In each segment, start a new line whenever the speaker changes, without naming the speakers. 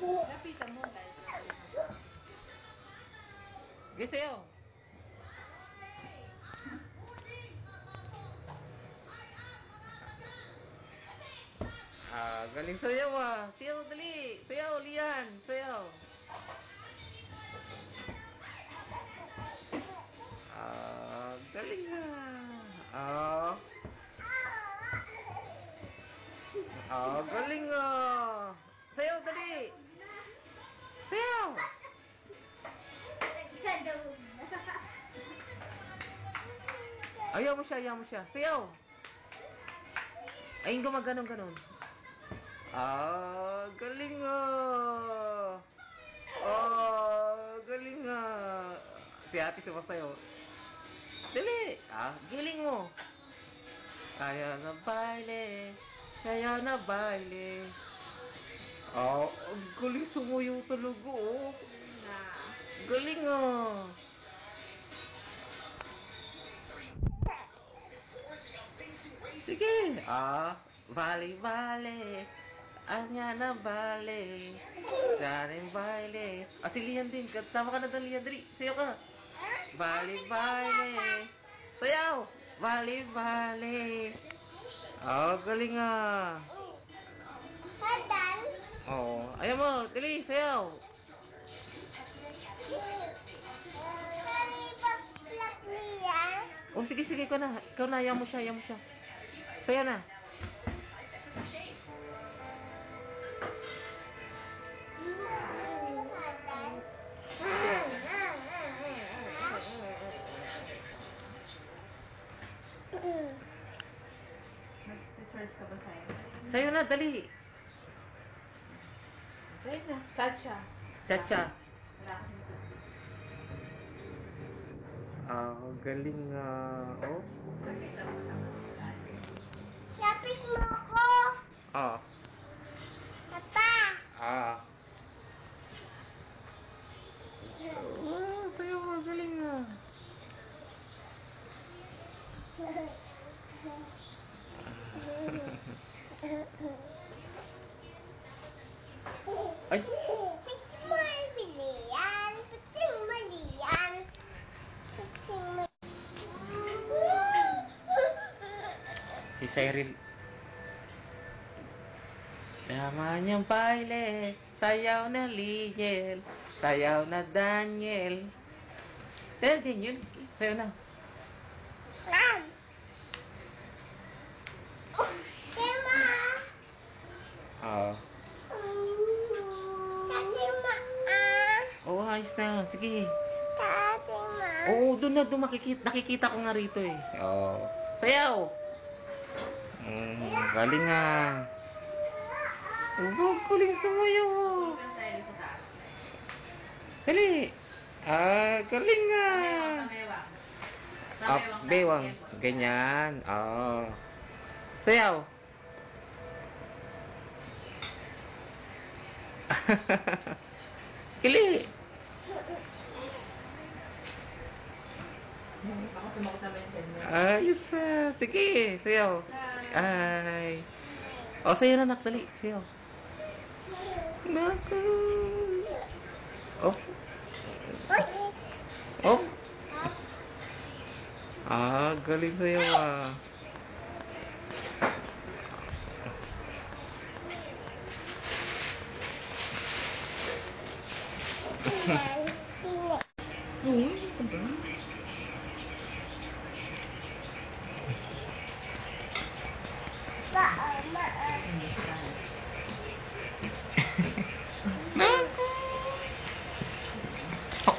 Lapitan mo guys.
Sige, sayaw. Galing sayaw ah. Sayaw, dali. Sayaw, Lian. Sayaw. Galing ah. Galing ah. Sayaw, dali. Sayaw. Ayaw mo siya. Sayaw. Ay, gumaganon. Galing ah. Galing ah. Si ate sumasayaw. Dali. Giling mo. Kaya na baile. Ang galing sumuyo talaga oh. Galing ah. Sige. Vale. Anya na bale. Daring baile. Si Lian din. Tama ka na doon, Lian. Dali. Sayaw ka. Vale. Sayaw. Vale. Galing ah. Ayaw mo. Dali. Sayaw. Sige. Ikaw na. Ayaw mo siya. Sayaw na.
Nag-charge ka ba sa'yo?
Sayaw na, dali.
Sayo na. Chacha. Wala kasi
Galing oh.
Lapis mo ako. Papa.
Sayaw mo, galing Ay. Si Cyril. Namanya baile, sayaw na Liel, sayaw na Daniel. Daniel, sayaw na. Ayos na. Sige. Doon nakikita ko nga rito eh. Sayaw. Galing nga. Galing sumayaw. Dali. Galing nga. Bewang. Ganyan. Sayaw. Kili.
Ako sumakot naman dyan.
Ayos sige, sayaw. Ay. Sayaw na, nak. Dali. Sayaw. Naku. Galing sayaw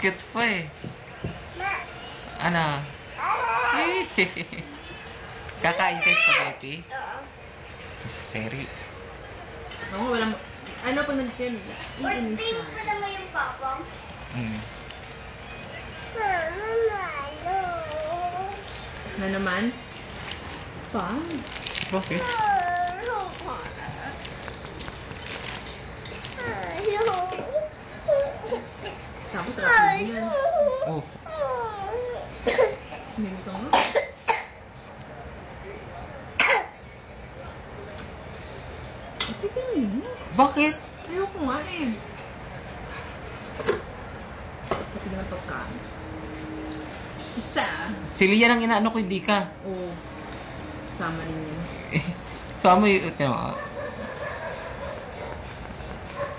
Cute pa eh. Ano? Kakain ka spaghetti? Seri.
Walang... Ano pag nag-share?
Iinis pa naman yung papa.
Na naman? Pa?
Bakit?
Tapos ako yan. Minto nga.
Bakit?
Ayoko nga eh. Pati naman pagkain. Isa.
Si Lian ang inaano ko, hindi ka.
Oo. Sama ninyo.
So, mo yung...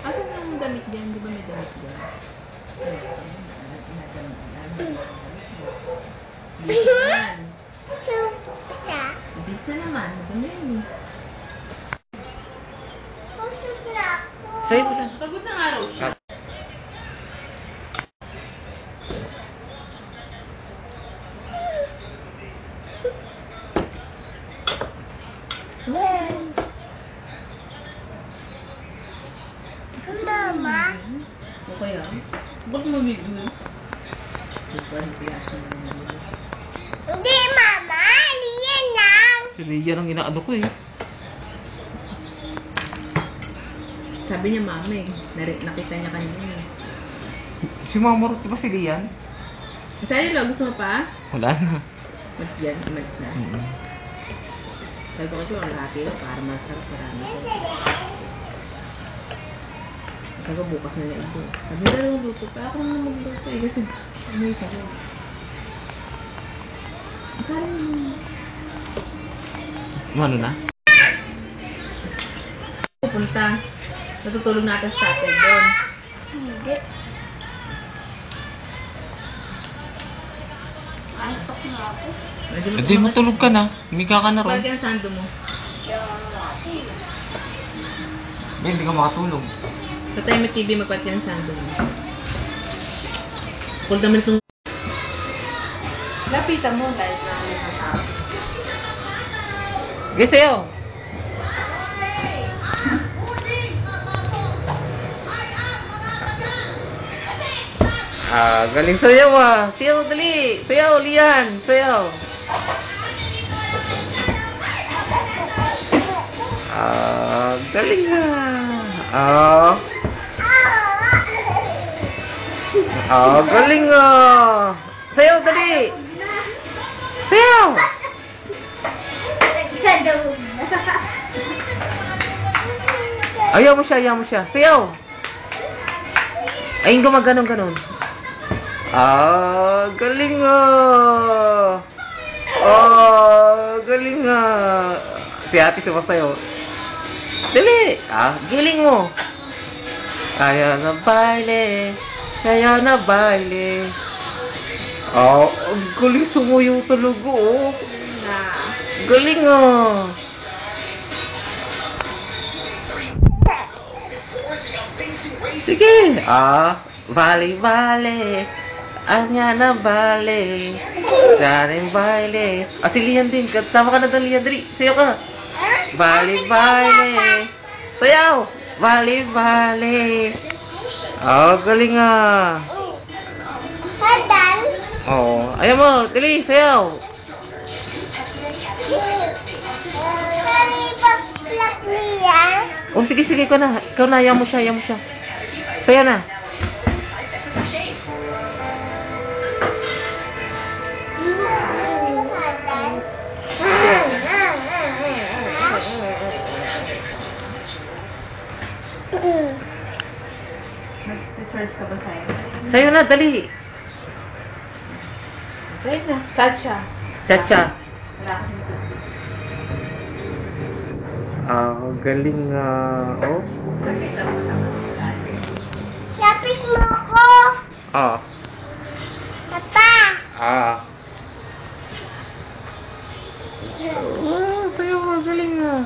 Asan yung damit dyan? Di ba may damit dyan? Bisan. Bis na naman. Dami yun eh.
Sa'yo ko lang.
Pagod na nga raw siya.
Mama.
Okay ah. Bakit mamigil? Diba, hindi asa naman.
Hindi, Mama. Liyan lang.
Si Lian ang inaano ko eh.
Sabi niya, Mama eh. Nakita niya kanina eh.
Si Mama Ruth, diba si Lian?
Saan nila? Gusto mo pa?
Wala na.
Mas dyan. Umalis na. Sabi ko kasi ang lahat yun. Para masarap. Marami sa'yo. Sabi ko bukas na lang ito. Sabi ko dalawang luto pa. Ako naman magluto eh. Kasi may isa ko. Masarap naman.
Ano na?
Pupunta. Natutulog natin sa tatay doon.
Hindi. Antok na ako.
Hindi, matulog ka na. Humiga ka na ron.
Bakit ang sando mo?
Hindi ka makatulog.
Sa tayo may TV, magpalit ka ng sando mo. Kung naman itong... Lapitan mo, guys.
Okay, sa'yo. Galing sayaw ah. Sayaw, dali. Sayaw, Lian. Sayaw. Galing ah. Galing ah. Sayaw, dali. Sayaw. Ayaw mo siya. Sayaw. Ayun, gumaganon-ganon. Galing ah. Galing ah. Si ate sumasayaw. Dali. Giling mo. Kaya na baile. Ang galing sumuyo talaga oh. Galing ah. Sige. Vale. Anya na bale. Daring baile. Si Lian din. Tama ka na doon, Lian. Dali. Sayaw ka. Bale. Sayaw. Bale. Galing ah.
Hadan.
Ayaw mo. Dali. Sayaw.
Kami baklak niya.
Sige. Ikaw na. Ayaw mo siya. Sayaw na.
Nag-charge ka ba sa'yo?
Sayaw na. Dali.
Sa'yo na. Chacha. Wala kasi
Galing oh.
Lapis mo ako. Papa.
Sayaw mo. Galing ah.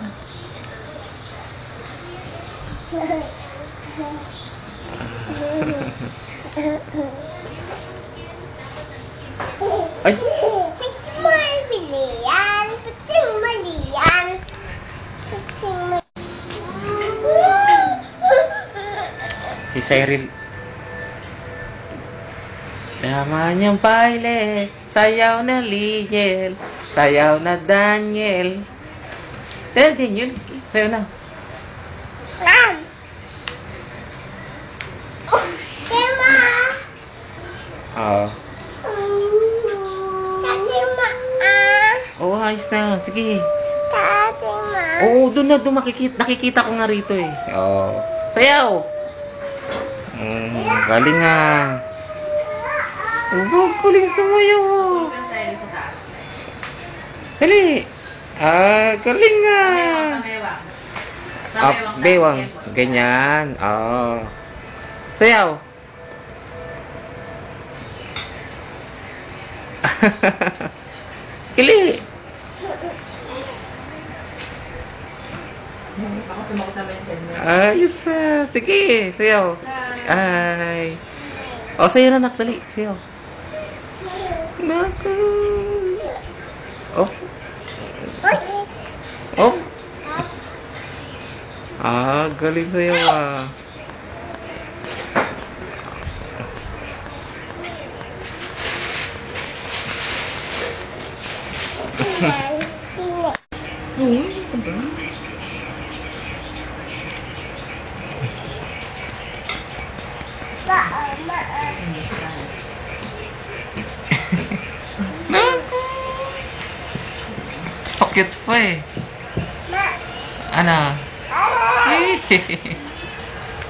Ay. Si Cyril. Naman yung baile, sayaw na Liel, sayaw na Daniel. Daniel, sayaw na. Ayos na. Sige. Oo, doon nakikita ko nga rito eh. Sayaw! Galing nga. Galing sumayaw.
Huwag kang tayo sa taas.
Dali. Galing nga.
Tamewang.
Bewang. Ganyan. Sayaw. Kili.
Ako tumakot naman dyan.
Ayos sige, sayaw. Ay. Sayaw na nak, dali. Sayaw. Naku. Off. Off. Galing sayaw
Oo, ito ba?
Cute pa eh. Ano?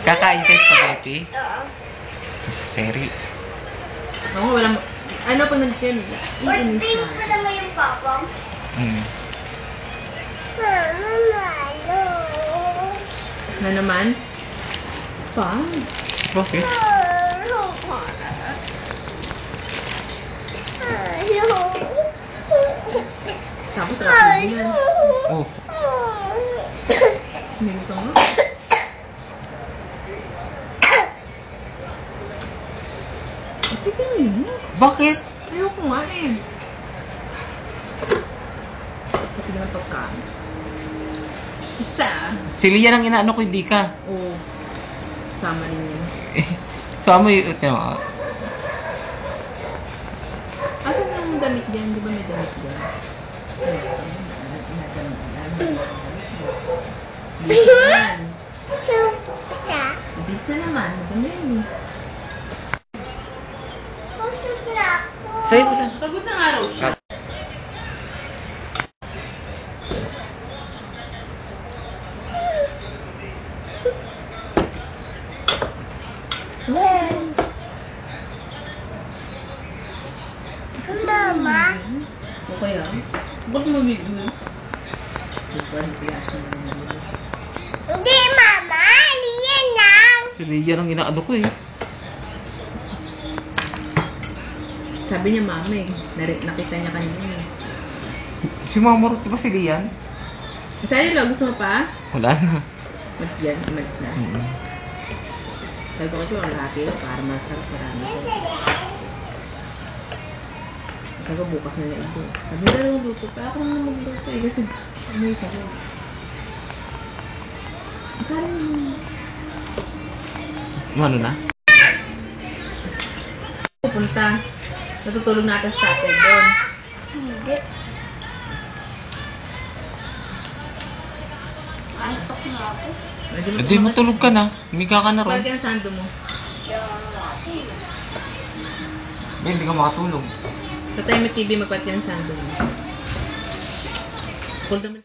Kakain kayo spaghetti? Ito si Seri.
Oo, walang... Ano pag nag-share? Iinis
Pink
na.
pa naman yung papang.
Na naman? Pa?
Bakit?
Tapos sarap din yan.
Oh.
Sumingin ka nga. Sige yun.
Bakit?
Ayoko nga eh. Pati naman pagkain. Isa.
Si Lian ang inaano ko, hindi ka.
Oo. Kasama rin yan.
Sama yung...
Asan yung damit dyan? Di ba may damit dyan? Bis na yan. Bis na naman. Dami yan eh.
Sa'yo ko lang.
Pagod na nga raw siya.
Mama?
Okay ah. Ba't mamigil?
Hindi, Mama. Liyan lang.
Si Lian ang inaano ko eh.
Sabi niya mama eh. Nakita niya kanina eh.
Si Mama Ruth, di ba si Lian?
Saan yun? Gusto mo pa?
Wala na.
Mas dyan. Umalis na. Sabi ko kasi ang lahat yun para masarap. Marami siya. Sabi ko bukas na lang ito. Sabi ko dalawang luto pa. Ako naman magluto eh. Kasi ano yung sabi. Saan yun?
Ano na?
Pupunta. Natutulog natin sa tatay doon.
Hindi. Antok na ako.
Hindi, matulog ka na. Humiga ka na ron.
Pagka ang sando mo.
Hindi ka makatulog.
Sa time TV magpalit ka ng sando mo. Hold naman